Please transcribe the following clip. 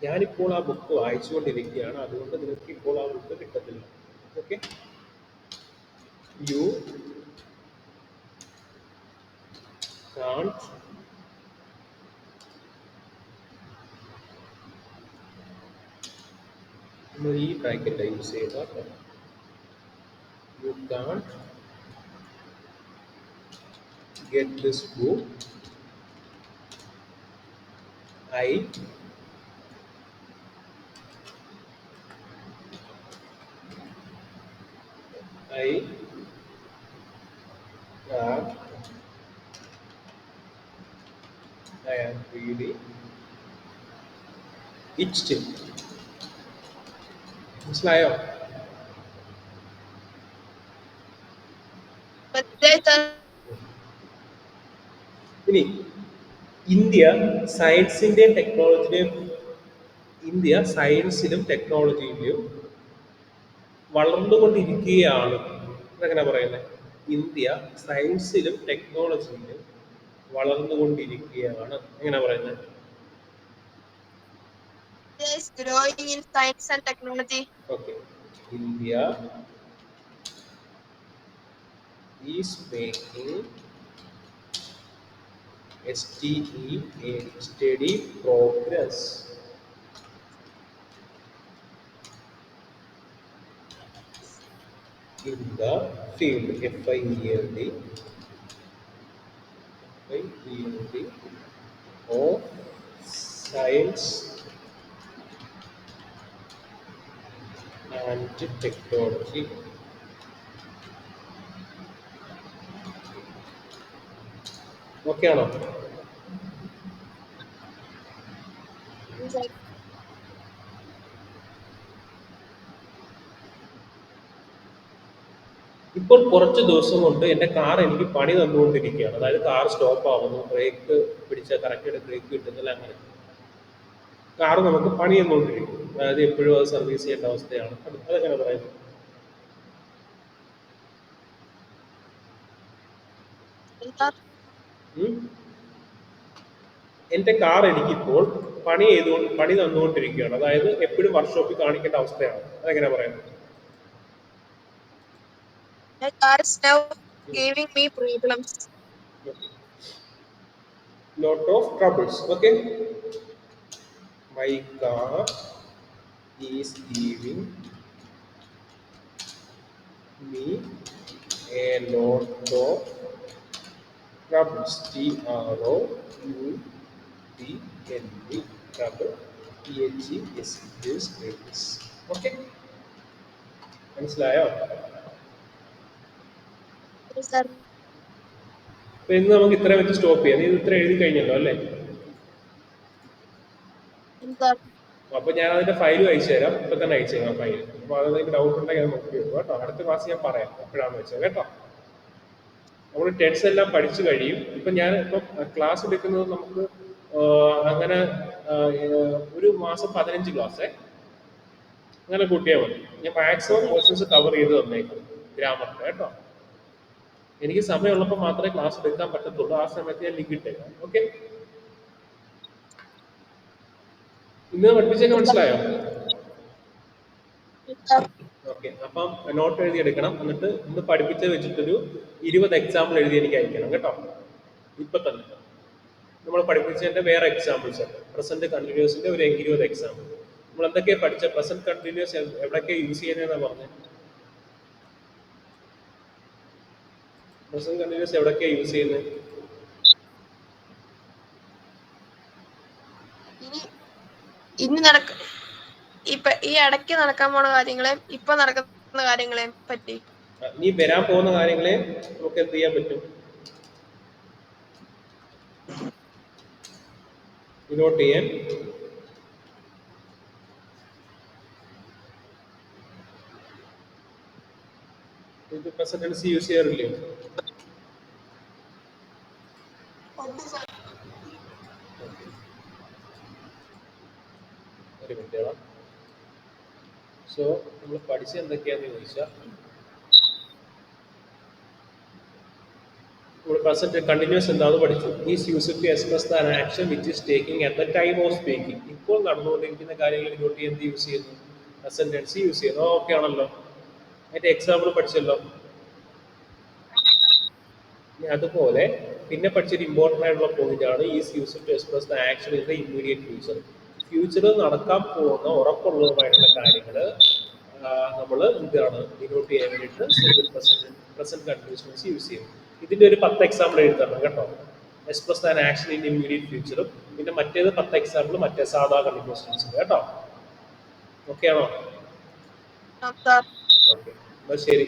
ഞാനിപ്പോൾ ആ ബുക്ക് വായിച്ചുകൊണ്ടിരിക്കുകയാണ്, അതുകൊണ്ട് നിങ്ങൾക്ക് ഇപ്പോൾ ആ ബുക്ക് കിട്ടത്തില്ല. ഓക്കെ, യു കാൺട്ട് ഈ ബ്രാക്കറ്റ് യൂസ് ചെയ്താൽ U can't get this book. I I am really itched. മനസ്സിലായോ? ഇനി ഇന്ത്യ സയൻസിന്റെയും ടെക്നോളജിയുടെയും ഇന്ത്യ സയൻസിലും ടെക്നോളജിയിലും വളർന്നുകൊണ്ടിരിക്കുകയാണ്. അതെങ്ങനെ പറയുന്നത്? ഇന്ത്യ സയൻസിലും ടെക്നോളജിയിലും വളർന്നുകൊണ്ടിരിക്കുകയാണ്. എങ്ങനെ പറയുന്നത്? is growing in science and technology. Okay. India is making steady progress in the field FIELD of science and technology. Okay ആണോ? ഇപ്പോൾ കുറച്ച് ദിവസം കൊണ്ട് എൻ്റെ കാർ എനിക്ക് പണി തന്നുകൊണ്ടിരിക്കുകയാണ്. അതായത് കാർ സ്റ്റോപ്പ് ആവുന്നു, ബ്രേക്ക് പിടിച്ചാൽ കറക്റ്റായിട്ട് ബ്രേക്ക് കിട്ടുന്നില്ല, അങ്ങനെ കാർ നമുക്ക് പണി തന്നുകൊണ്ടിരിക്കും. അതായത് എപ്പോഴും അത് സർവീസ് ചെയ്യേണ്ട അവസ്ഥയാണ്. അതെങ്ങനെ പറയുന്നത്? എൻ്റെ കാർ എനിക്കിപ്പോൾ പണി തന്നുകൊണ്ടിരിക്കുകയാണ്. അതായത് എപ്പോഴും വർക്ക്ഷോപ്പിൽ കാണിക്കേണ്ട അവസ്ഥയാണ്. അതെങ്ങനെ പറയുന്നത്? My car is now giving me problems. Lot of troubles. Okay. My car is giving me a lot of troubles. TROUBLE. Trouble. THESS. Okay. മനസ്സിലായോ? അപ്പൊ ഇന്ന് നമുക്ക് ഇത്ര വെച്ച് സ്റ്റോപ്പ് ചെയ്യാം. നീ ഇത്ര എഴുതി കഴിഞ്ഞല്ലോ അല്ലേ? അപ്പൊ ഞാൻ അതിന്റെ ഫയൽ അയച്ചു തരാം. ഇപ്പൊ തന്നെ അയച്ചു തരാം ഫയൽ. അപ്പൊ അതെനിക്ക് ഡൗട്ട് ഉണ്ടെങ്കിൽ അത് നോക്കി വെക്കും കേട്ടോ. അടുത്ത ക്ലാസ് ഞാൻ പറയാം എപ്പോഴാണെന്ന് വെച്ചാൽ കേട്ടോ. നമ്മൾ ടെൻസ് എല്ലാം പഠിച്ചു കഴിയും. ഇപ്പൊ ഞാൻ ഇപ്പം ക്ലാസ് എടുക്കുന്നത് നമുക്ക് അങ്ങനെ ഒരു മാസം 15 ക്ലാസ്സേ അങ്ങനെ കൂട്ടിയാൽ മതി. ഞാൻ മാക്സിമം ക്വസ്റ്റ്യൻസ് കവർ ചെയ്ത് തന്നേക്കും ഗ്രാമറിന്റെ കേട്ടോ. എനിക്ക് സമയമുള്ളപ്പോൾ മാത്രമേ ക്ലാസ് എടുക്കാൻ പറ്റത്തുള്ളൂ. ആ സമയത്ത് ഞാൻ ലിങ്ക് ഇട്ടേക്കാം. ഓക്കെ, ഇന്ന് പഠിപ്പിച്ചൊക്കെ മനസ്സിലായോ? ഓക്കെ, അപ്പം നോട്ട് എഴുതി എടുക്കണം. എന്നിട്ട് ഇന്ന് പഠിപ്പിച്ച് വെച്ചിട്ടൊരു 20 എക്സാമ്പിൾ എഴുതി എനിക്ക് അയക്കണം കേട്ടോ. ഇപ്പൊ തന്നെ നമ്മൾ പഠിപ്പിച്ചതിന്റെ വേറെ എക്സാമ്പിൾസ് ഉണ്ട്. പ്രസന്റ് കണ്ടിന്യൂസിന്റെ ഒരു 20 എക്സാമ്പിൾ. നമ്മൾ എന്തൊക്കെയാ പഠിച്ച? പ്രസന്റ് കണ്ടിന്യൂസ് എവിടെയൊക്കെയാ യൂസ് ചെയ്യുന്നതെന്നാ പറഞ്ഞത്? പ്രസന്റ് കണ്ടിന്യൂസ് എവിടെയൊക്കെയാ യൂസ് ചെയ്യുന്നത്? ഈ ഇടയ്ക്ക് നടക്കാൻ പോണ കാര്യങ്ങളെയും ഇപ്പൊ നടക്കുന്ന കാര്യങ്ങളെയും പറ്റി, ഇനി വരാൻ പോകുന്ന കാര്യങ്ങളെ നമുക്ക് എന്ത് ചെയ്യാൻ പറ്റും? നോട്ട് ചെയ്യാൻ ഇത് പ്രസന്റ് ടെൻസ് യൂസ് ചെയ്യാറില്ലേ? ഒരു മിനിറ്റ്. സോ നമ്മൾ പഠിച്ച എന്തൊക്കെയാന്ന് ചോദിച്ചാൽ നമ്മൾ പ്രസന്റ് കണ്ടിന്യൂസ് എന്താണെന്ന് പഠിച്ചു. Is use to express the action which is taking at the time of speaking. ഇപ്പോൾ നടന്നുകൊണ്ടിരിക്കുന്ന കാര്യങ്ങൾ ഇങ്ങോട്ട് എന്ത് യൂസ് ചെയ്യുന്നു? പ്രസന്റ് ടെൻസ് യൂസ് ചെയ്യുന്നു. ഓക്കെ ആണല്ലോ. അതിന്റെ എക്സാമ്പിൾ പഠിച്ചല്ലോ. അതുപോലെ പിന്നെ പഠിച്ചൊരു ഇമ്പോർട്ടൻ്റ് ആയിട്ടുള്ള പോയിന്റ് ആണ് is use to express the action in the immediate future. ഫ്യൂച്ചറിൽ നടക്കാൻ പോകുന്ന ഉറപ്പുള്ളതുമായിട്ടുള്ള കാര്യങ്ങൾ നമ്മൾ എന്താണ് ഡിനോട്ട് ചെയ്യാൻ വേണ്ടിയിട്ട് simple present continuous tense use ചെയ്യും. ഇതിന്റെ ഒരു 10 എക്സാമ്പിൾ എഴുതണം കേട്ടോ. Express an action in immediate ഫ്യൂച്ചറും പിന്നെ മറ്റേത് 10 എക്സാമ്പിൾ മറ്റേ സാധാ കണ്ടിന്യൂസ് ടെൻസും കേട്ടോ. ഓക്കെ ആണോ? സാർ ഓക്കെ, എന്നാൽ ശരി.